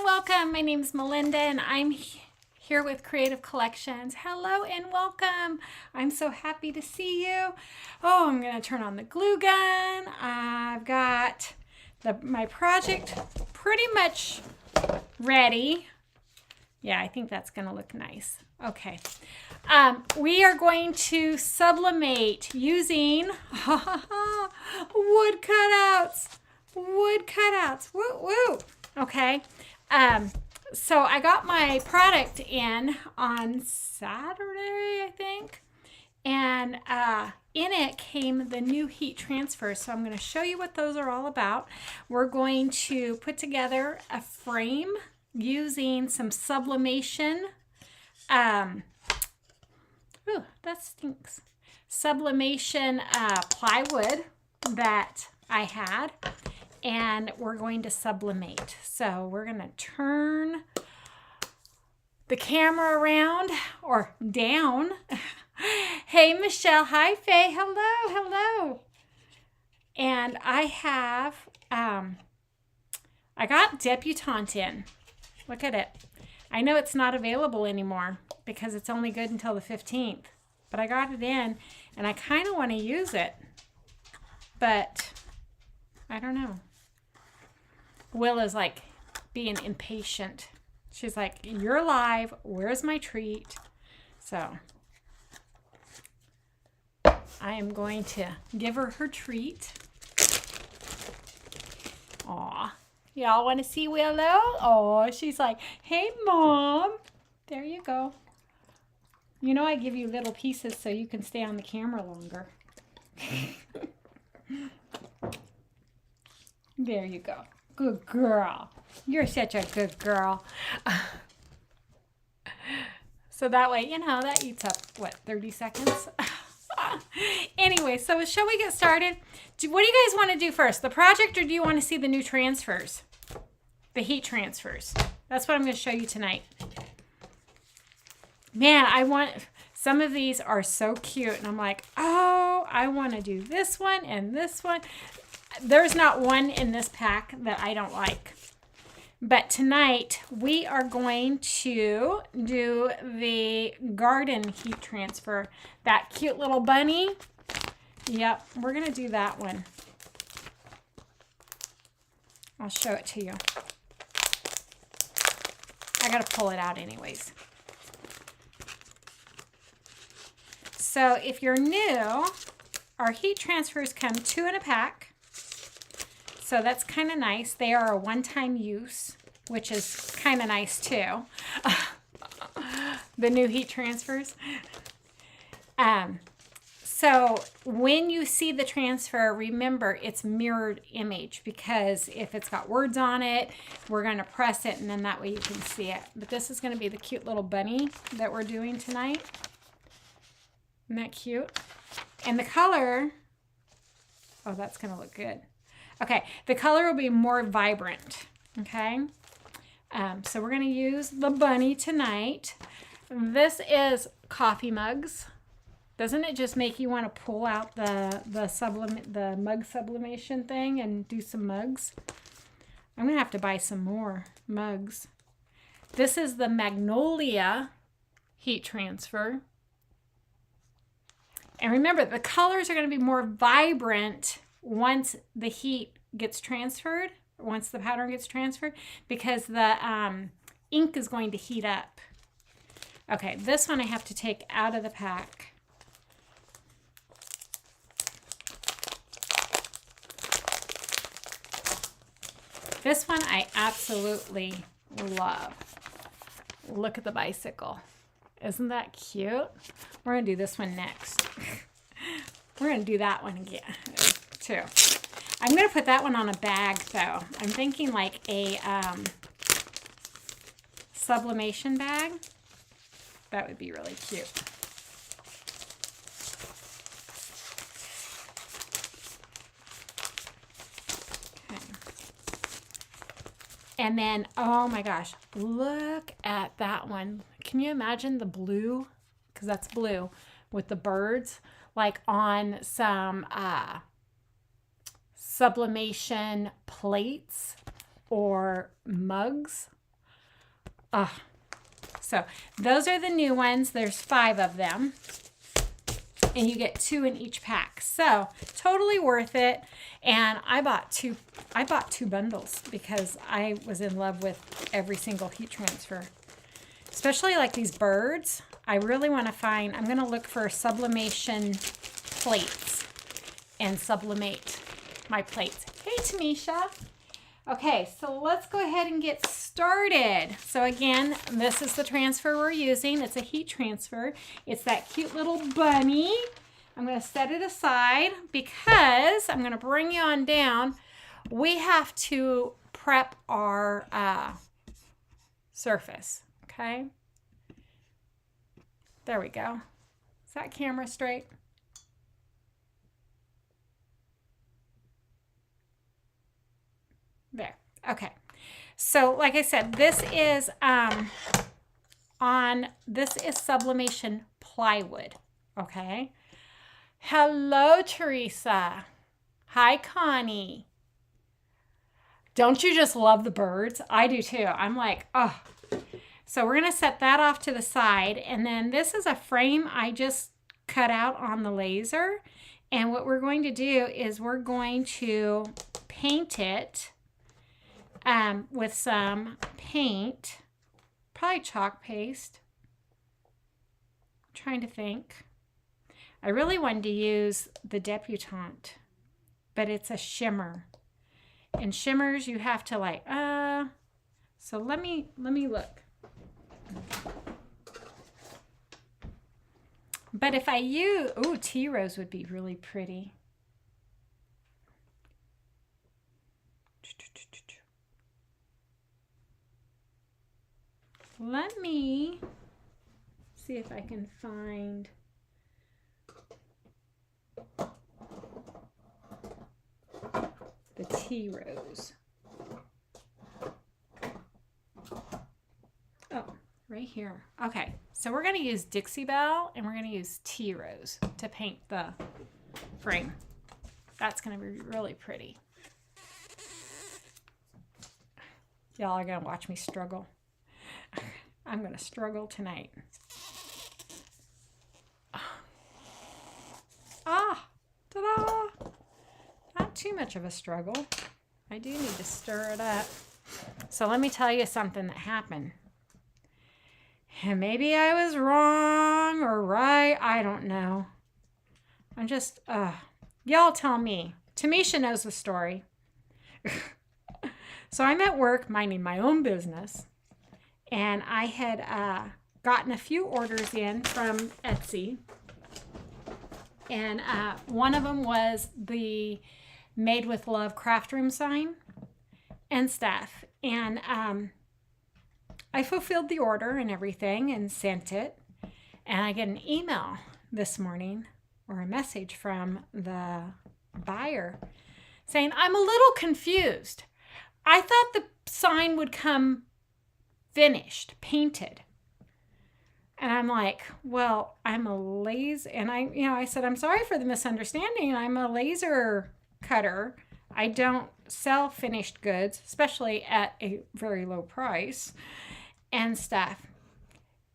and welcome. My name is Melinda and I'm here with Creative Collections. Hello and welcome. I'm so happy to see you. Oh, I'm going to turn on the glue gun. I've got my project pretty much ready. Yeah, I think that's going to look nice. Okay. We are going to sublimate using wood cutouts. Wood cutouts. Woo woo. Okay. So I got my product in on Saturday, I think. And in it came the new heat transfers. So I'm going to show you what those are all about. We're going to put together a frame using some sublimation. Ooh, that stinks. Sublimation plywood that I had. And we're going to sublimate. So we're going to turn the camera around or down. Hey, Michelle. Hi, Faye. Hello. Hello. And I have, I got Debutante in. Look at it. I know it's not available anymore because it's only good until the 15th. But I got it in and I kind of want to use it. But I don't know. Willa's like being impatient. She's like, you're live. Where's my treat? So I am going to give her her treat. Aw. Y'all want to see Willow? Oh, she's like, hey, Mom. There you go. You know I give you little pieces so you can stay on the camera longer. There you go. Good girl. You're such a good girl. So that way, you know, that eats up, what, 30 seconds? Anyway, so shall we get started? What do you guys want to do first? The project, or do you want to see the new transfers? The heat transfers. That's what I'm going to show you tonight. Man, some of these are so cute. And I'm like, oh, I want to do this one and this one. There's not one in this pack that I don't like. But tonight we are going to do the garden heat transfer. That cute little bunny. Yep, we're going to do that one. I'll show it to you. I got to pull it out anyways. So if you're new, our heat transfers come 2 in a pack. So that's kind of nice. They are a one-time use, which is kind of nice too. The new heat transfers. So when you see the transfer, remember it's mirrored image, because if it's got words on it, we're going to press it and then that way you can see it. But this is going to be the cute little bunny that we're doing tonight. Isn't that cute? And the color, oh, that's going to look good. Okay, the color will be more vibrant, okay? So we're going to use the bunny tonight. This is coffee mugs. Doesn't it just make you want to pull out the mug sublimation thing and do some mugs? I'm going to have to buy some more mugs. This is the Magnolia heat transfer. And remember, the colors are going to be more vibrant once the heat gets transferred, once the pattern gets transferred, because the ink is going to heat up. Okay, this one I have to take out of the pack. This one I absolutely love. Look at the bicycle. Isn't that cute? We're going to do this one next. We're going to do that one again, too. I'm going to put that one on a bag, though. I'm thinking like a sublimation bag. That would be really cute. Okay. And then, oh my gosh, look at that one. Can you imagine the blue? Because that's blue with the birds, like on some sublimation plates or mugs. Oh, so those are the new ones. There's 5 of them. And you get 2 in each pack. So totally worth it. And I bought two bundles because I was in love with every single heat transfer. Especially like these birds. I really want to find, I'm going to look for sublimation plates and sublimate my plates. Hey, Tamisha. Okay, so let's go ahead and get started. So again, this is the transfer we're using. It's a heat transfer. It's that cute little bunny. I'm going to set it aside because I'm going to bring you on down. We have to prep our surface, okay? There we go. Is that camera straight? There. Okay. So like I said, this is sublimation plywood. Okay. Hello, Teresa. Hi, Connie. Don't you just love the birds? I do too. I'm like, oh. So we're going to set that off to the side. And then this is a frame I just cut out on the laser. And what we're going to do is we're going to paint it with some paint, probably chalk paste. I'm trying to think. I really wanted to use the debutante, but it's a shimmer. And shimmers you have to like, so let me look. But if I use, tea rose would be really pretty. Let me see if I can find the tea rose. Oh, right here. Okay, so we're going to use Dixie Belle and we're going to use tea rose to paint the frame. That's going to be really pretty. Y'all are going to watch me struggle. I'm going to struggle tonight. Ta-da! Not too much of a struggle. I do need to stir it up. So let me tell you something that happened. And maybe I was wrong or right. I don't know. I'm just, y'all tell me. Tamisha knows the story. So I'm at work minding my own business. And I had gotten a few orders in from Etsy. And one of them was the Made with Love craft room sign and stuff. And I fulfilled the order and everything and sent it. And I get an email this morning or a message from the buyer saying, I'm a little confused. I thought the sign would come finished, painted. And I'm like, well, I'm a laser, and I said, I'm sorry for the misunderstanding. I'm a laser cutter. I don't sell finished goods, especially at a very low price and stuff.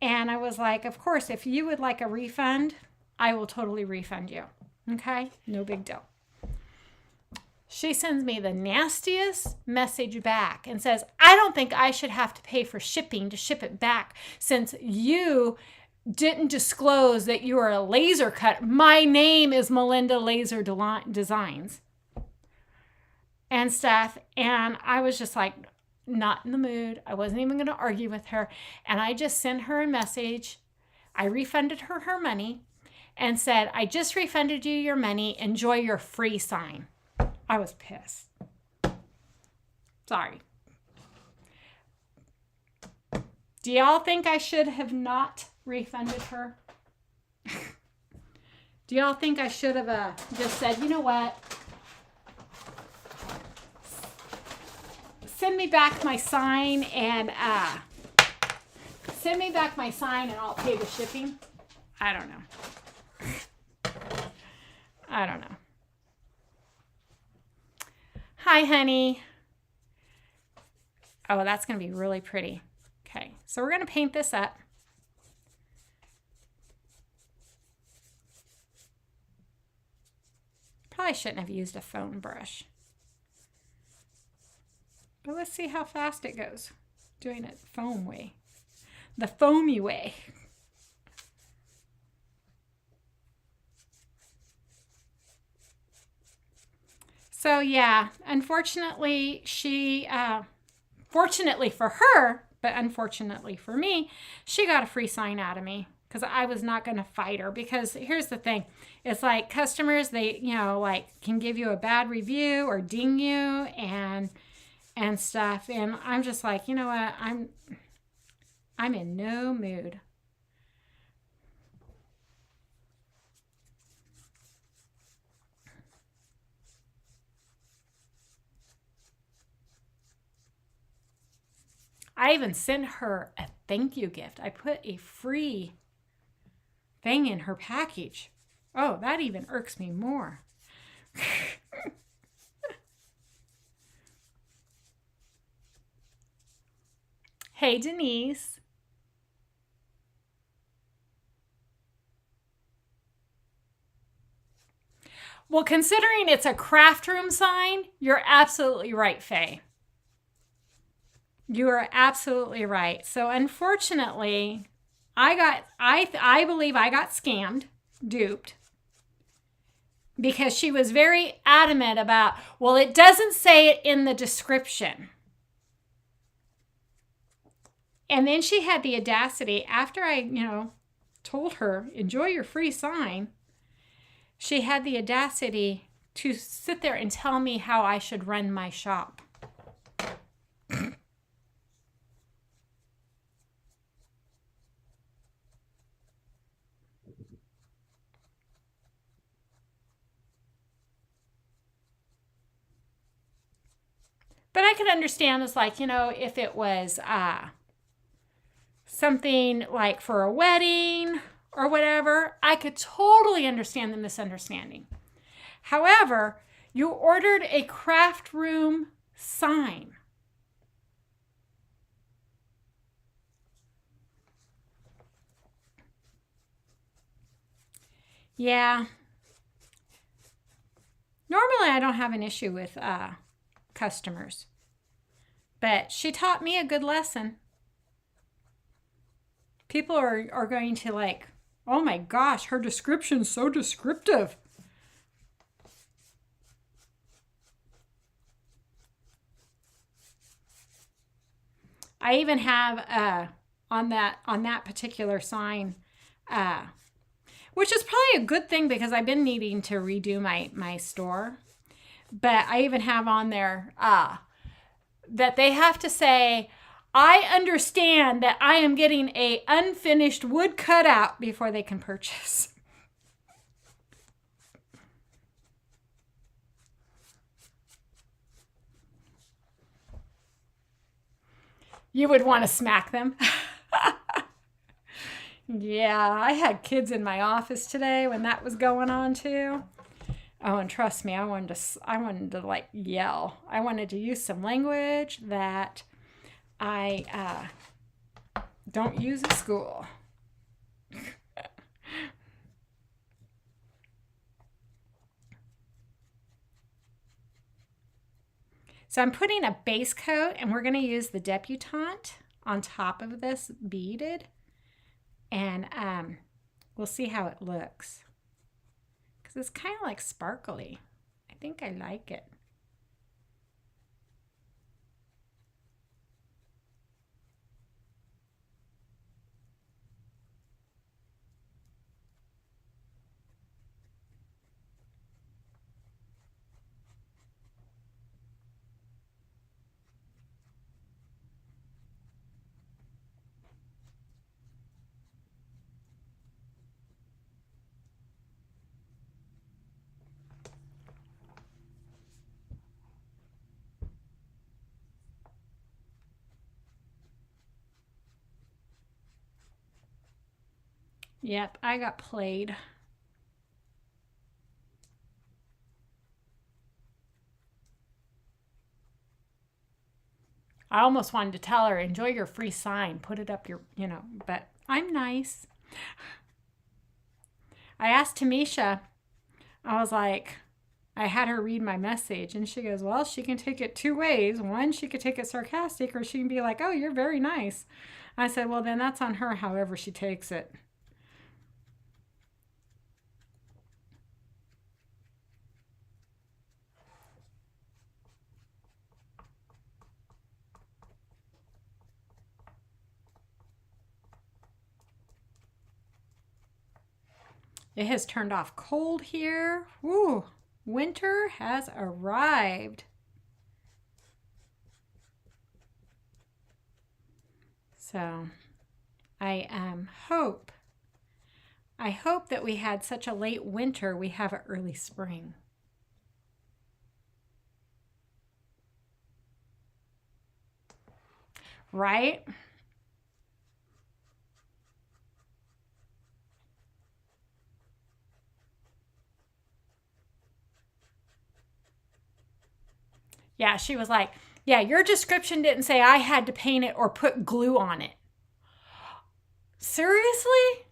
And I was like, of course, if you would like a refund, I will totally refund you. Okay? No big deal. She sends me the nastiest message back and says, I don't think I should have to pay for shipping to ship it back since you didn't disclose that you are a laser cutter. My name is Melinda Laser Designs and stuff. And I was just like, not in the mood. I wasn't even going to argue with her. And I just sent her a message. I refunded her her money and said, I just refunded you your money. Enjoy your free sign. I was pissed. Sorry. Do y'all think I should have not refunded her? Do y'all think I should have just said, you know what? Send me back my sign and I'll pay the shipping? I don't know. I don't know. Hi, honey. Oh, that's going to be really pretty. Okay, so we're going to paint this up. Probably shouldn't have used a foam brush. But let's see how fast it goes. Doing it foam way. The foamy way. So yeah, unfortunately, fortunately for her, but unfortunately for me, she got a free sign out of me because I was not going to fight her. Because here's the thing. It's like customers, they, like can give you a bad review or ding you and stuff. And I'm just like, you know what? I'm in no mood. I even sent her a thank you gift. I put a free thing in her package. Oh, that even irks me more. Hey, Denise. Well, considering it's a craft room sign, you're absolutely right, Faye. You are absolutely right. So unfortunately, I believe I got scammed, duped, because she was very adamant about, well, it doesn't say it in the description. And then she had the audacity, after I, told her, enjoy your free sign, she had the audacity to sit there and tell me how I should run my shop. But I could understand it's like, if it was something like for a wedding or whatever, I could totally understand the misunderstanding. However, you ordered a craft room sign. Yeah. Normally, I don't have an issue with customers. But she taught me a good lesson. People are going to like, oh my gosh, her description's so descriptive. I even have on that particular sign, which is probably a good thing because I've been needing to redo my store. But I even have on there that they have to say, I understand that I am getting a unfinished wood cutout before they can purchase. You would want to smack them. Yeah, I had kids in my office today when that was going on too. Oh, and trust me, I wanted to like yell. I wanted to use some language that I don't use at school. So I'm putting a base coat, and we're going to use the debutante on top of this beaded, and we'll see how it looks because it's kind of like sparkly. I think I like it. Yep, I got played. I almost wanted to tell her, enjoy your free sign, put it up your, but I'm nice. I asked Tamisha, I was like, I had her read my message, and she goes, well, she can take it two ways. One, she could take it sarcastic, or she can be like, oh, you're very nice. I said, well, then that's on her, however she takes it. It has turned off cold here. Woo! Winter has arrived. So I hope that we had such a late winter, we have an early spring. Right? Yeah, she was like, yeah, your description didn't say I had to paint it or put glue on it. Seriously?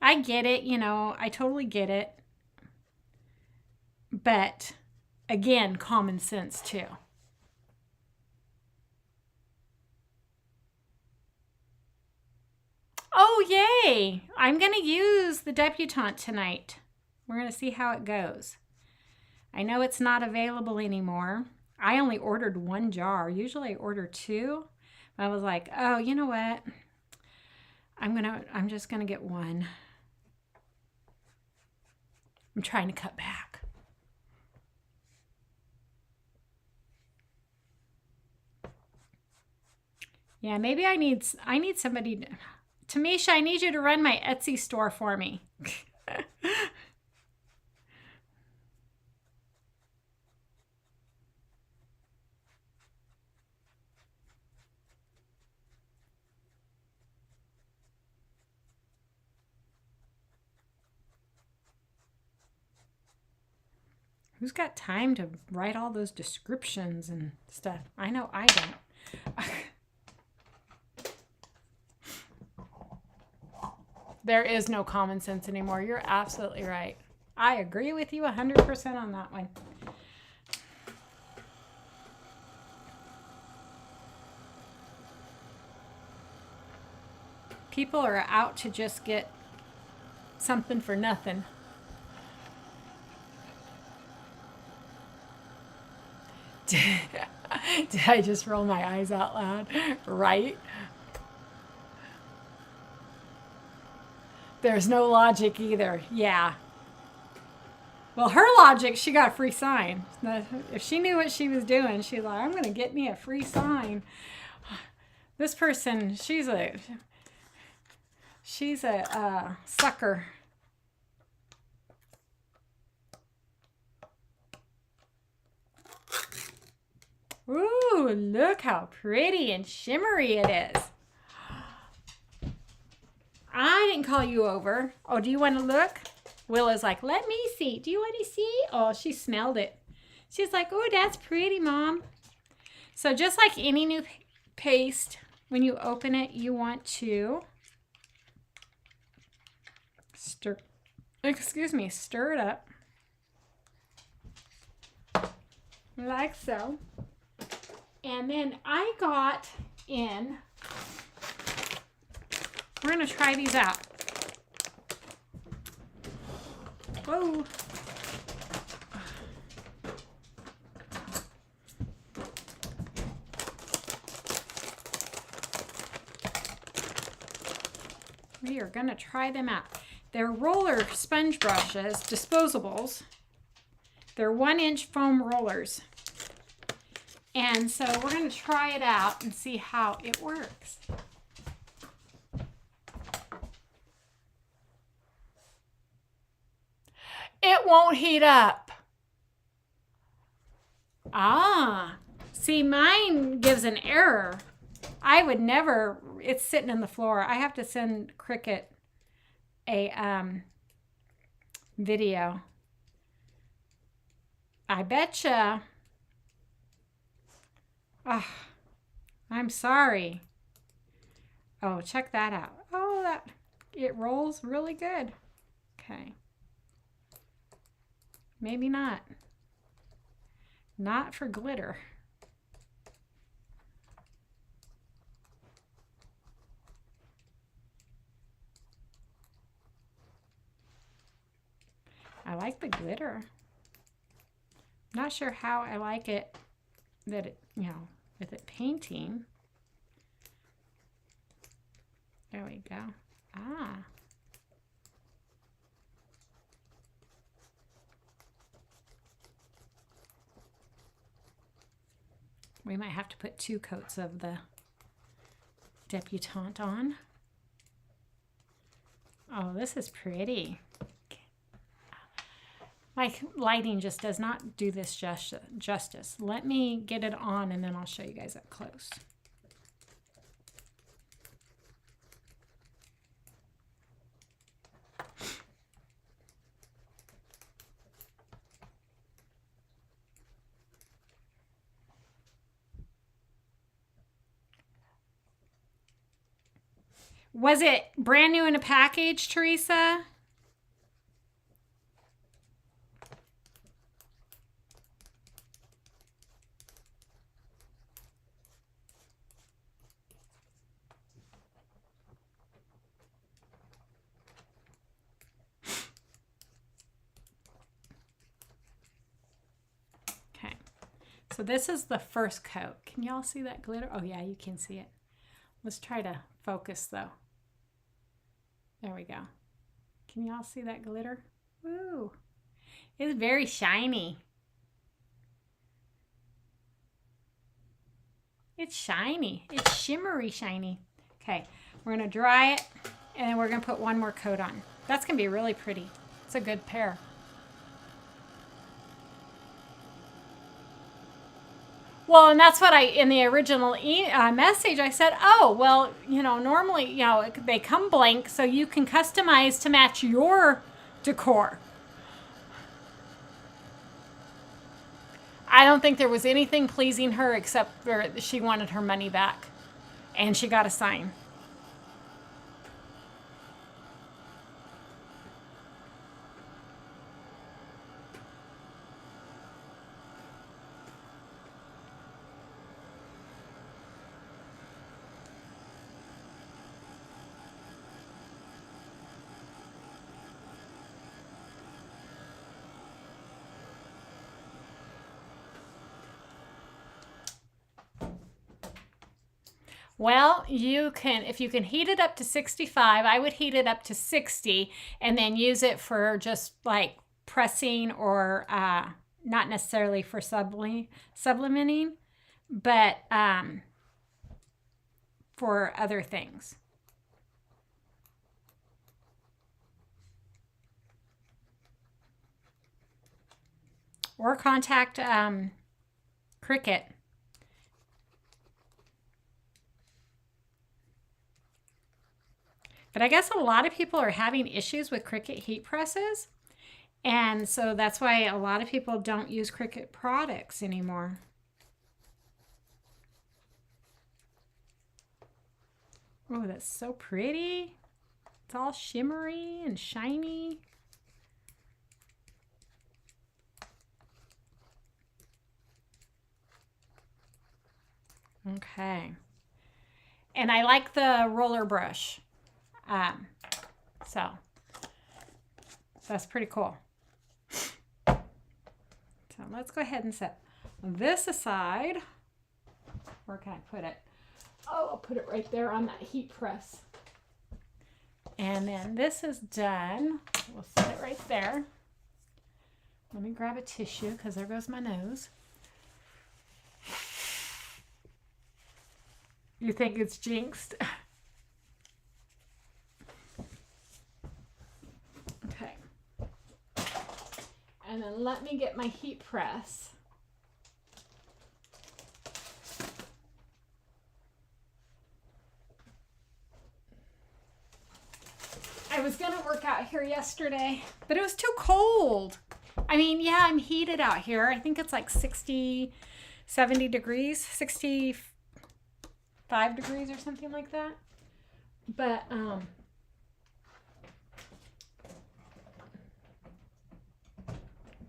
I get it, I totally get it. But again, common sense too. Oh, yay! I'm going to use the debutante tonight. We're going to see how it goes. I know it's not available anymore. I only ordered one jar. Usually I order two. I was like, oh, you know what? I'm just going to get one. I'm trying to cut back. Yeah, maybe I need somebody. Tamisha, I need you to run my Etsy store for me. Who's got time to write all those descriptions and stuff? I know I don't. There is no common sense anymore. You're absolutely right. I agree with you 100% on that one. People are out to just get something for nothing. Did I just roll my eyes out loud? Right? There's no logic either. Yeah. Well, her logic, she got a free sign. If she knew what she was doing, she's like, I'm going to get me a free sign. This person, she's a sucker. Ooh, look how pretty and shimmery it is. I didn't call you over. Oh, do you want to look? Willa's like, let me see. Do you want to see? Oh, she smelled it. She's like, oh, that's pretty, Mom. So just like any new paste, when you open it, you want to stir it up. Like so. And then I got in, we're going to try these out. Whoa. We are going to try them out. They're roller sponge brushes, disposables. They're 1-inch foam rollers. And so we're going to try it out and see how it works. It won't heat up. Ah, see, mine gives an error. I would never, it's sitting on the floor. I have to send Cricut a video. I betcha. Oh, I'm sorry. Oh, check that out. Oh, it rolls really good. Okay. Maybe not. Not for glitter. I like the glitter. Not sure how I like it that it, with it painting. There we go. Ah. We might have to put 2 coats of the debutante on. Oh, this is pretty. My lighting just does not do this justice. Let me get it on and then I'll show you guys up close. Was it brand new in a package, Teresa? Okay, so this is the first coat. Can y'all see that glitter? Oh yeah, you can see it. Let's try to focus though. There we go. Can y'all see that glitter? Woo! It's very shiny. It's shiny. It's shimmery shiny. Okay, we're going to dry it, and then we're going to put one more coat on. That's going to be really pretty. It's a good pair. Well, and that's what in the original message, I said, oh, well, normally, they come blank, so you can customize to match your decor. I don't think there was anything pleasing her except she wanted her money back, and she got a sign. Well, if you can heat it up to 65, I would heat it up to 60 and then use it for just like pressing or not necessarily for sublimating, but for other things. Or contact Cricut. But I guess a lot of people are having issues with Cricut heat presses. And so that's why a lot of people don't use Cricut products anymore. Oh, that's so pretty. It's all shimmery and shiny. Okay. And I like the roller brush. So that's pretty cool. So let's go ahead and set this aside. Where can I put it? Oh, I'll put it right there on that heat press. And then this is done. We'll set it right there. Let me grab a tissue because there goes my nose. You think it's jinxed? Okay. And then let me get my heat press. I was going to work out here yesterday, but it was too cold. I mean, yeah, I'm heated out here. I think it's like 60, 70 degrees, 65 degrees or something like that. But,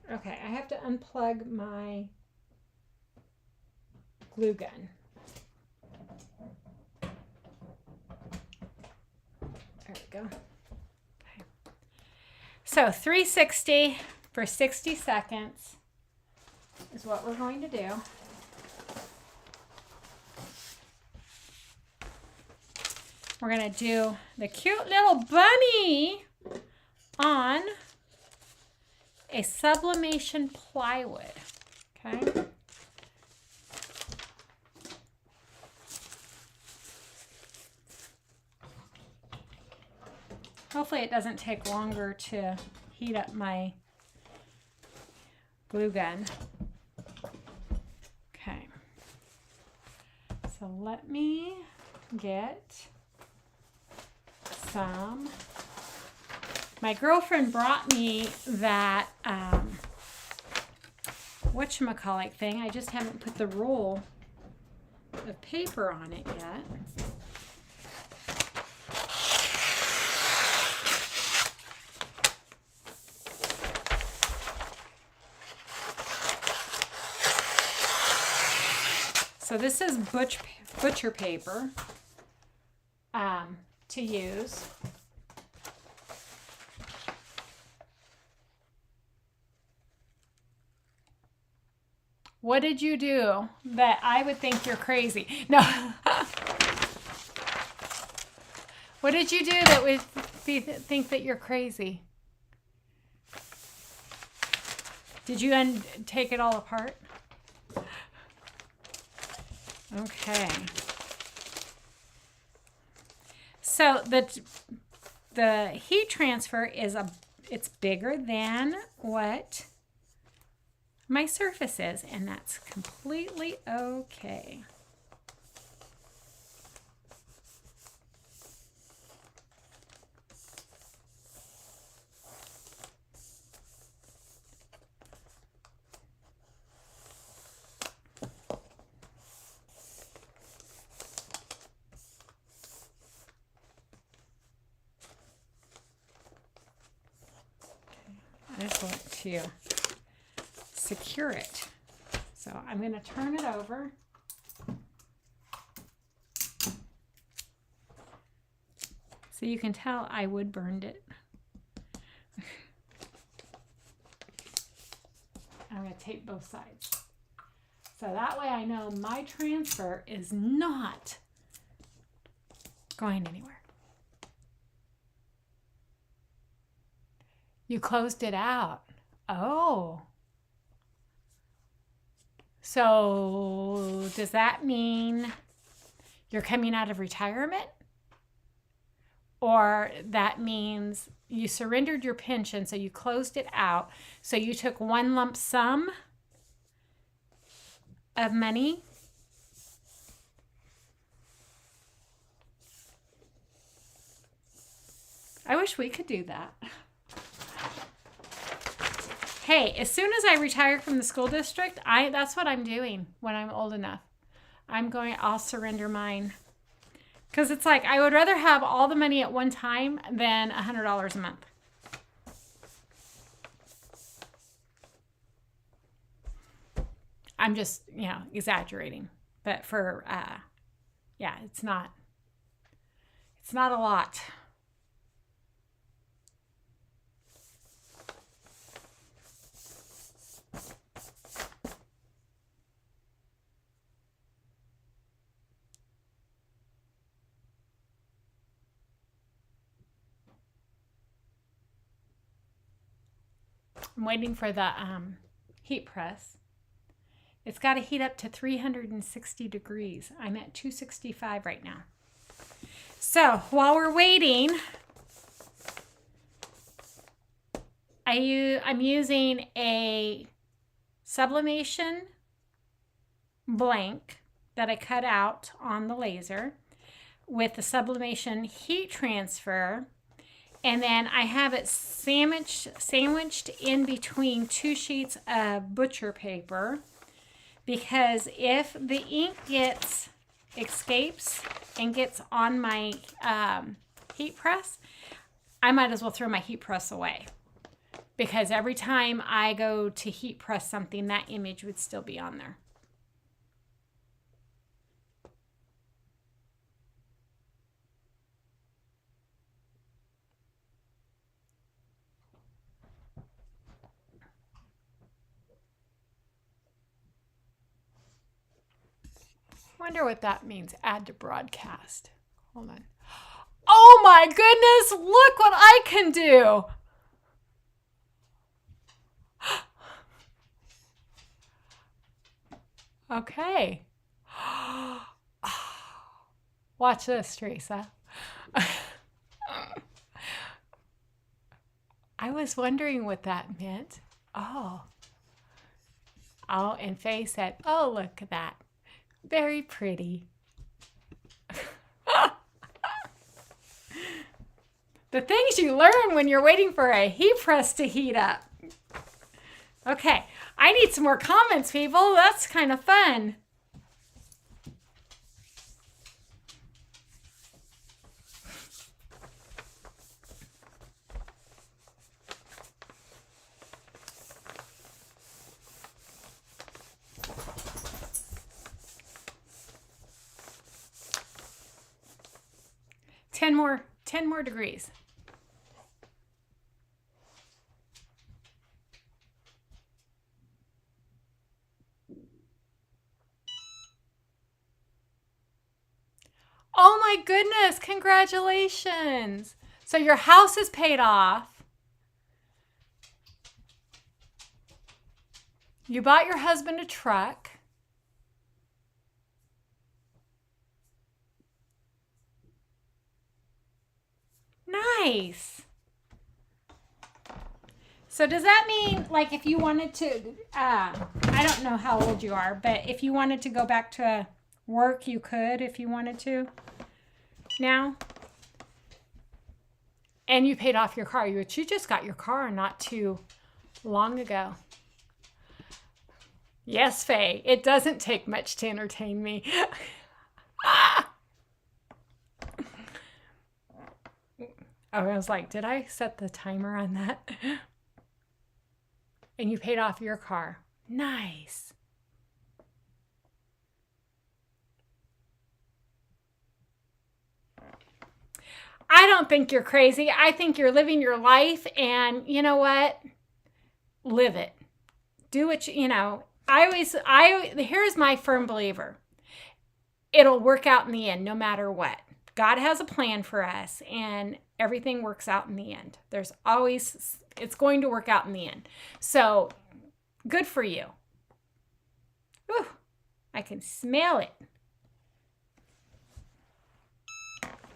okay, I have to unplug my glue gun. There we go. Okay. So 360 for 60 seconds is what we're going to do. We're going to do the cute little bunny on a sublimation plywood. Okay. Hopefully it doesn't take longer to heat up my glue gun. Okay. So let me get some. My girlfriend brought me that whatchamacallit thing. I just haven't put the roll of paper on it yet. So this is butcher paper to use. What did you do that I would think you're crazy? No. What did you do that would think that you're crazy? Did you take it all apart? Okay. So the heat transfer is it's bigger than what my surface is, and that's completely okay. I just want to secure it. So I'm going to turn it over. So you can tell I wood burned it. I'm going to tape both sides. So that way I know my transfer is not going anywhere. You closed it out. Oh. So does that mean you're coming out of retirement? Or that means you surrendered your pension, so you closed it out. So you took one lump sum of money. I wish we could do that. Hey, as soon as I retire from the school district, that's what I'm doing when I'm old enough. I'll surrender mine. Because it's like, I would rather have all the money at one time than $100 a month. I'm just, exaggerating. But for, it's not a lot. I'm waiting for the heat press. It's got to heat up to 360 degrees. I'm at 265 right now. So while we're waiting, I'm using a sublimation blank that I cut out on the laser with the sublimation heat transfer And then I have it sandwiched in between 2 sheets of butcher paper, because if the ink escapes and gets on my heat press, I might as well throw my heat press away, because every time I go to heat press something, that image would still be on there. Wonder what that means. Add to broadcast. Hold on. Oh my goodness, look what I can do. Okay. Watch this, Teresa. I was wondering what that meant. Oh, and Faye said, oh, look at that. Very pretty. The things you learn when you're waiting for a heat press to heat up. Okay, I need some more comments, people. That's kind of fun. Ten more degrees. Oh my goodness, congratulations. So your house is paid off. You bought your husband a truck. Nice. So does that mean, like, if you wanted to, I don't know how old you are, but if you wanted to go back to work, you could if you wanted to now? And you paid off your car. You just got your car not too long ago. Yes, Faye, it doesn't take much to entertain me. I was like, did I set the timer on that? And you paid off your car. Nice. I don't think you're crazy. I think you're living your life, and you know what? Live it. Do what you know. Here's my firm believer. It'll work out in the end, no matter what. God has a plan for us, and everything works out in the end. It's going to work out in the end. So, good for you. Whew, I can smell it.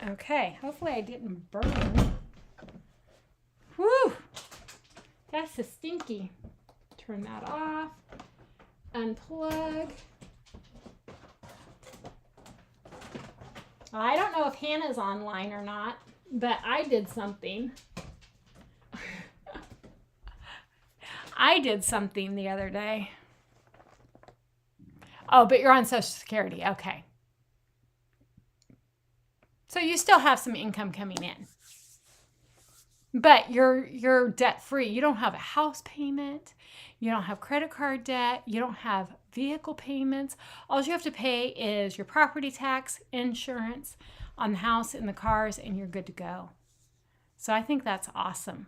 Okay, hopefully I didn't burn. Whew, that's so stinky. Turn that off. Unplug. I don't know if Hannah's online or not, but I did something. I did something the other day. Oh, but you're on Social Security. Okay. So you still have some income coming in. But you're debt-free. You don't have a house payment. You don't have credit card debt. You don't have vehicle payments. All you have to pay is your property tax, insurance on the house and the cars, and you're good to go. So I think that's awesome.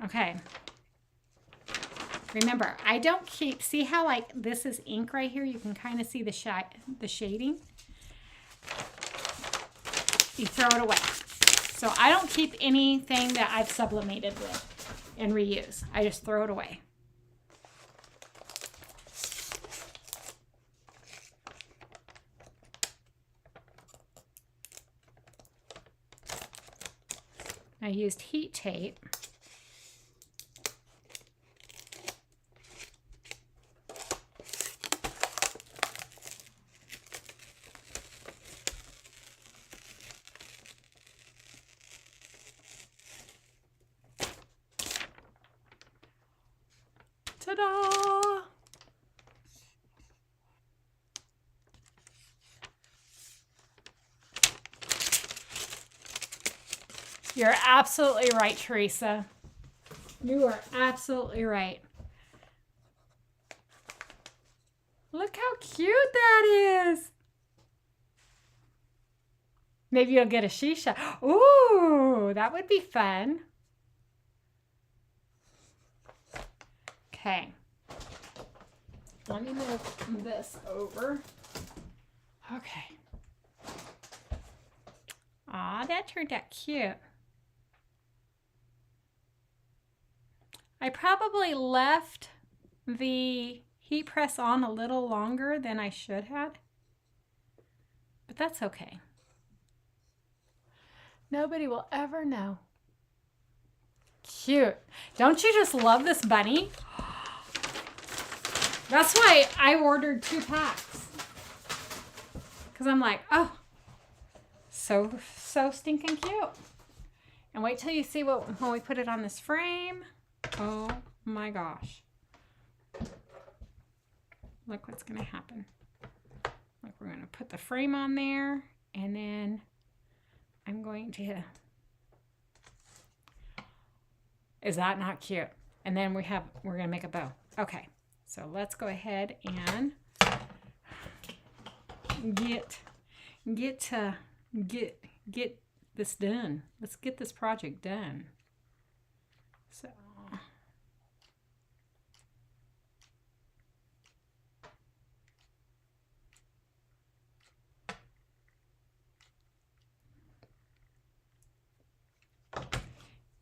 Okay. Remember, I don't see how like this is ink right here? You can kind of see the shading. You throw it away. So I don't keep anything that I've sublimated with and reuse. I just throw it away. I used heat tape. Ta-da! You're absolutely right, Teresa. You are absolutely right. Look how cute that is. Maybe you'll get a shisha. Ooh, that would be fun. Okay. Let me move this over. Okay. Aw, that turned out cute. I probably left the heat press on a little longer than I should have, but that's okay. Nobody will ever know. Cute. Don't you just love this bunny? That's why I ordered 2 packs. Because I'm like, oh, so stinking cute. And wait till you see what when we put it on this frame. Oh my gosh. Look what's going to happen. Look, we're going to put the frame on there, and then I'm going to... Is that not cute? And then we're going to make a bow. Okay. So let's go ahead and get this done. Let's get this project done. So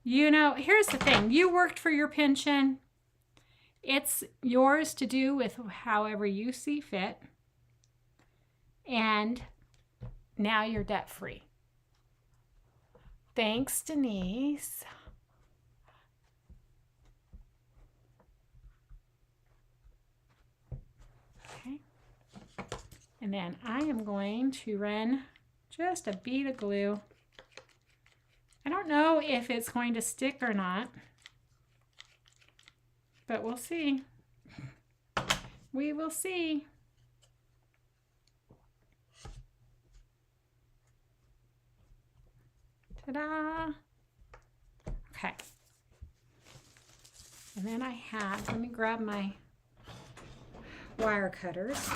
you know, here's the thing. You worked for your pension. It's yours to do with however you see fit. And now you're debt free. Thanks, Denise. Okay. And then I am going to run just a bead of glue. I don't know if it's going to stick or not, but we'll see. We will see. Ta-da! Okay. And then I have, let me grab my wire cutters.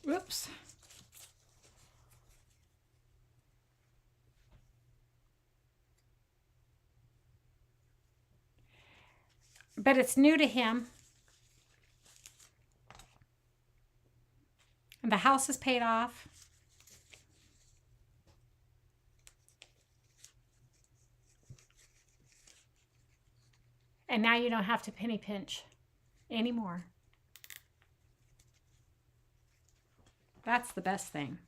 Whoops. But it's new to him. And the house is paid off. And now you don't have to penny pinch anymore. That's the best thing.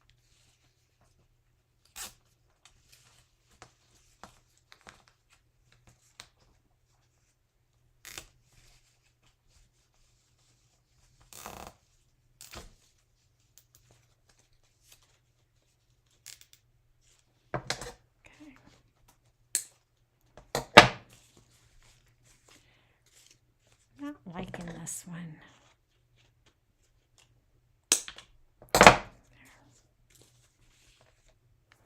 Not liking this one.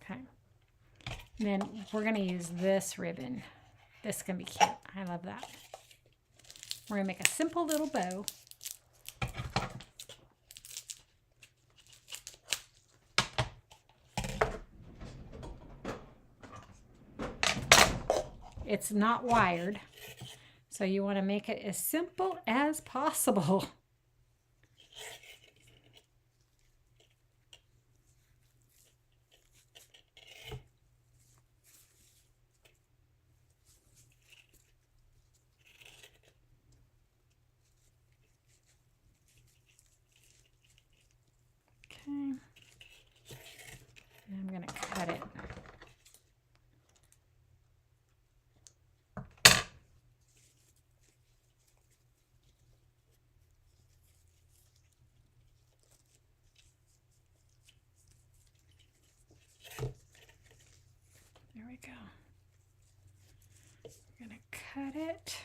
Okay. And then we're going to use this ribbon. This is going to be cute. I love that. We're going to make a simple little bow. It's not wired. So you want to make it as simple as possible. Okay. And I'm going to cut it. There we go. I'm going to cut it.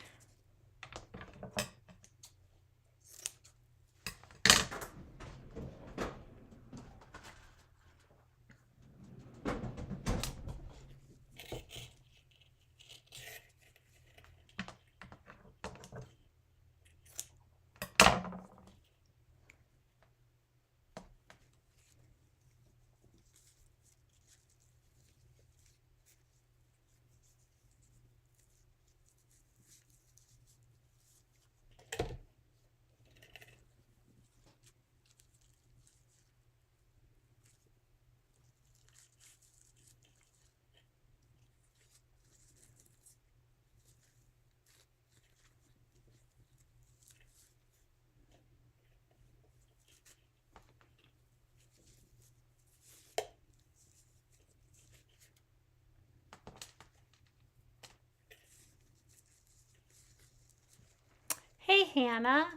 Hey, Hannah.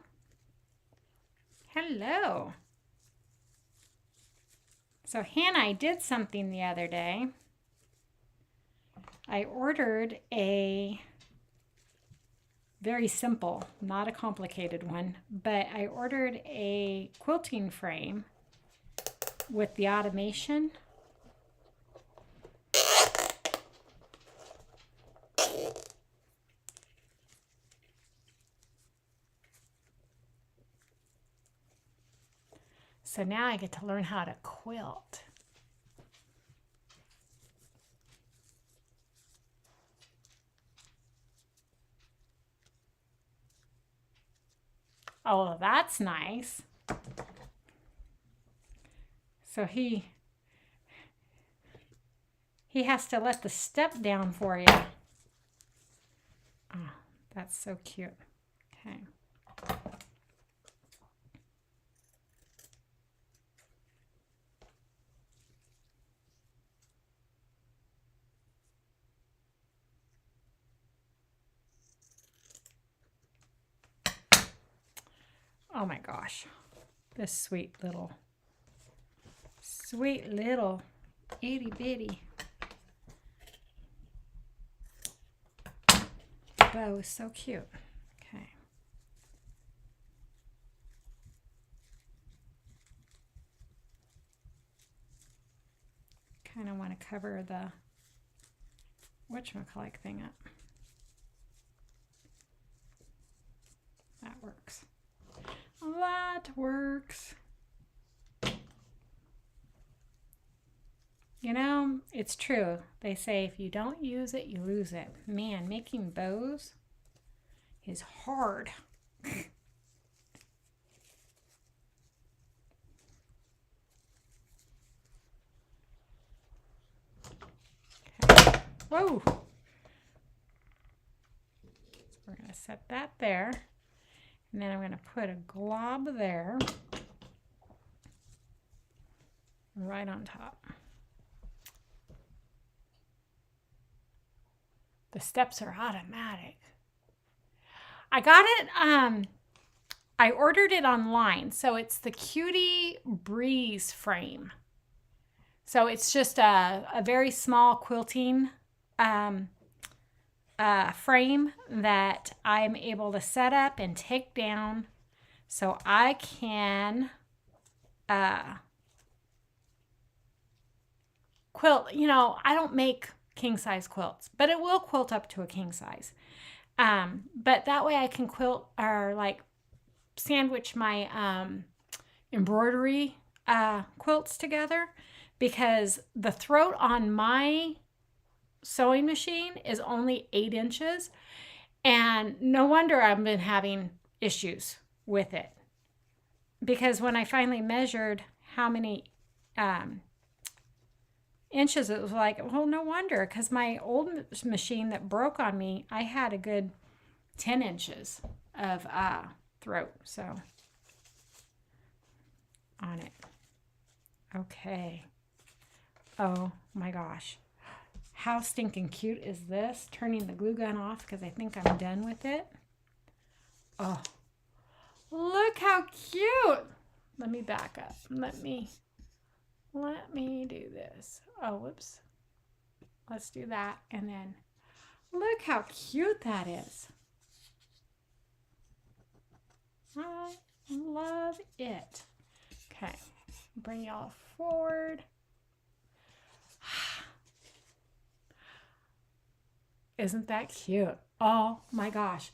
Hello. So, Hannah, I did something the other day. I ordered a very simple, not a complicated one, but I ordered a quilting frame with the automation. So now I get to learn how to quilt. Oh, that's nice. So he has to let the step down for you. Oh, that's so cute. Okay. Oh my gosh, this sweet little itty bitty bow is so cute. Okay. Kind of want to cover the whatchamacallit thing up. That works. That works. You know, it's true. They say if you don't use it, you lose it. Man, making bows is hard. Okay. Whoa. We're going to set that there. And then I'm going to put a glob there. Right on top. The steps are automatic. I got it, I ordered it online. So it's the Cutie Breeze frame. So it's just a very small quilting frame that I'm able to set up and take down so I can quilt. You know, I don't make king size quilts, but it will quilt up to a king size. But that way I can quilt or like sandwich my embroidery quilts together, because the throat on my sewing machine is only 8 inches. And no wonder I've been having issues with it. Because when I finally measured how many inches, it was like, well, no wonder. Because my old machine that broke on me, I had a good 10 inches of throat. So, on it. Okay. Oh my gosh. How stinking cute is this? Turning the glue gun off because I think I'm done with it. Oh, look how cute. Let me back up. Let me do this. Oh, whoops. Let's do that. And then look how cute that is. I love it. Okay. Bring y'all forward. Isn't that cute? Oh my gosh.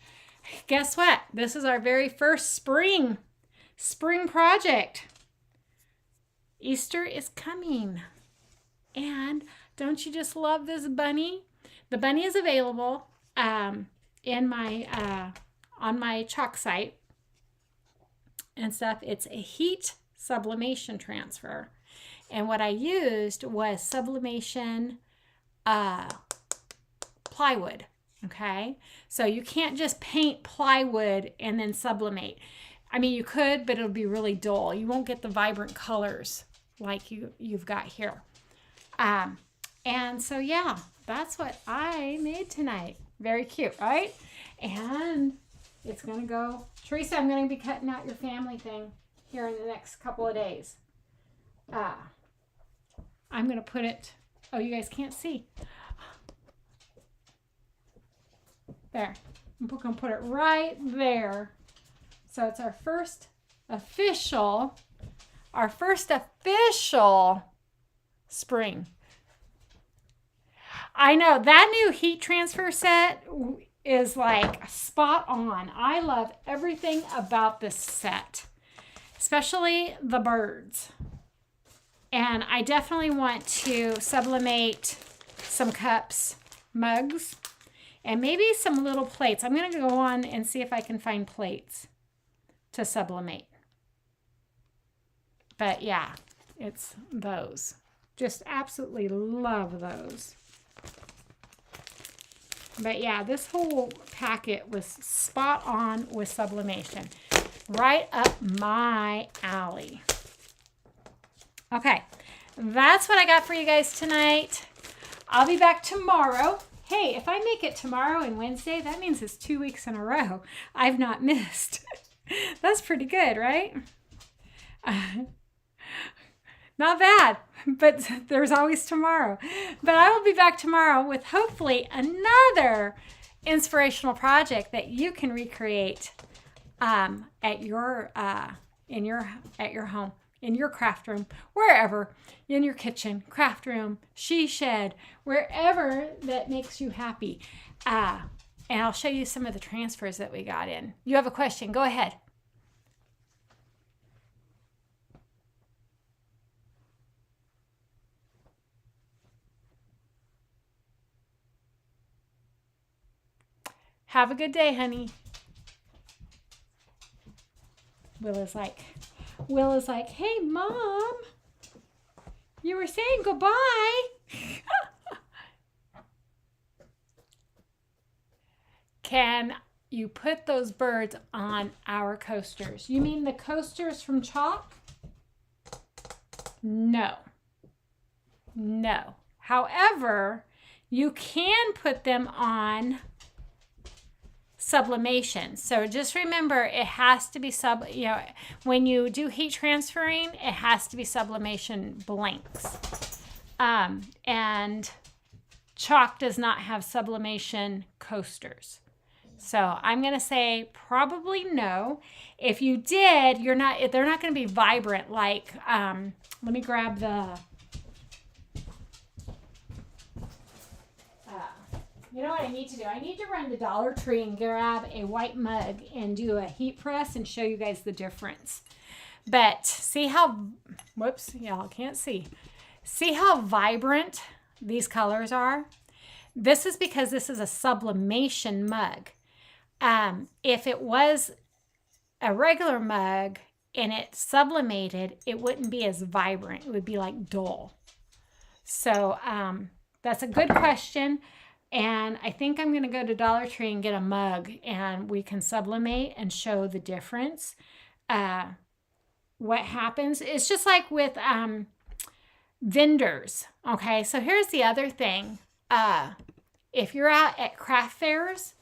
Guess what? This is our very first spring project. Easter is coming. And don't you just love this bunny? The bunny is available in my on my Chalk site and stuff. It's a heat sublimation transfer. And what I used was sublimation plywood. Okay, so you can't just paint plywood and then sublimate. I mean, you could, but it'll be really dull. You won't get the vibrant colors like you've got here. And so yeah, that's what I made tonight. Very cute, right? And it's gonna go. Teresa, I'm gonna be cutting out your family thing here in the next couple of days. I'm gonna put it. Oh, you guys can't see. There. I'm going to put it right there. So it's our first official spring. I know that new heat transfer set is like spot on. I love everything about this set, especially the birds. And I definitely want to sublimate some cups, mugs, and maybe some little plates. I'm going to go on and see if I can find plates to sublimate. But yeah, it's those. Just absolutely love those. But yeah, this whole packet was spot on with sublimation. Right up my alley. Okay, that's what I got for you guys tonight. I'll be back tomorrow. Hey, if I make it tomorrow and Wednesday, that means it's 2 weeks in a row I've not missed. That's pretty good, right? Not bad, but there's always tomorrow. But I will be back tomorrow with hopefully another inspirational project that you can recreate at your home, in your craft room, wherever, in your kitchen, craft room, she shed, wherever that makes you happy. And I'll show you some of the transfers that we got in. You have a question, go ahead. Have a good day, honey. Will is like, hey, Mom, you were saying goodbye. Can you put those birds on our coasters? You mean the coasters from Chalk? No. However, you can put them on sublimation. So just remember, it has to be when you do heat transferring, it has to be sublimation blanks. And Chalk does not have sublimation coasters. So I'm going to say probably no. If you did, they're not going to be vibrant like, let me grab the, you know what I need to do? I need to run to Dollar Tree and grab a white mug and do a heat press and show you guys the difference. But see how, whoops, y'all can't see. See how vibrant these colors are? This is because this is a sublimation mug. If it was a regular mug and it sublimated, it wouldn't be as vibrant. It would be like dull. So that's a good question. And I think I'm going to go to Dollar Tree and get a mug and we can sublimate and show the difference. What happens. It's just like with vendors. Okay, so here's the other thing. If you're out at craft fairs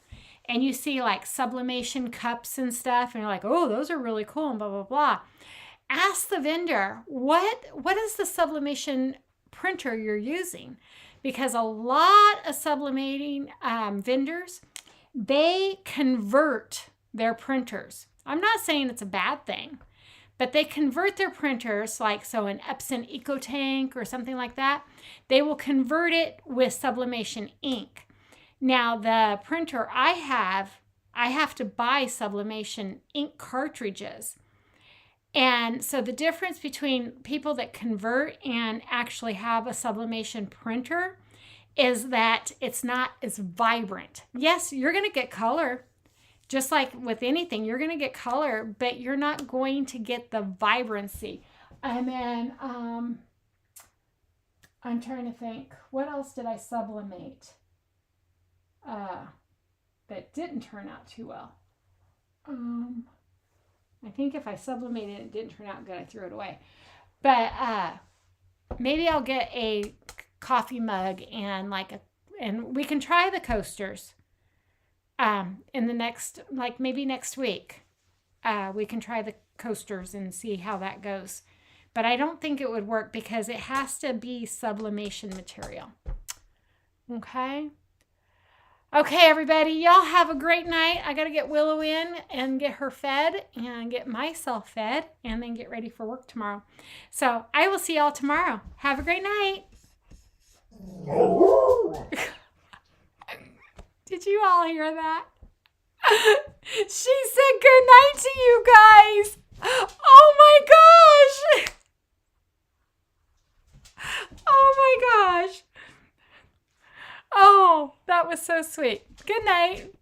and you see like sublimation cups and stuff, and you're like, oh, those are really cool and blah, blah, blah. Ask the vendor, what is the sublimation printer you're using? Because a lot of sublimating vendors, they convert their printers. I'm not saying it's a bad thing, but they convert their printers, like so an Epson EcoTank or something like that. They will convert it with sublimation ink. Now, the printer I have to buy sublimation ink cartridges. And so the difference between people that convert and actually have a sublimation printer is that it's not as vibrant. Yes, you're going to get color. Just like with anything, you're going to get color, but you're not going to get the vibrancy. And then I'm trying to think, what else did I sublimate that didn't turn out too well? I think if I sublimated it didn't turn out good, I threw it away. But maybe I'll get a coffee mug and and we can try the coasters. In the next, like maybe next week, we can try the coasters and see how that goes. But I don't think it would work because it has to be sublimation material. Okay. Okay, everybody, y'all have a great night. I got to get Willow in and get her fed and get myself fed and then get ready for work tomorrow. So I will see y'all tomorrow. Have a great night. Did you all hear that? She said good night to you guys. Oh my gosh. Oh my gosh. Oh, that was so sweet. Good night.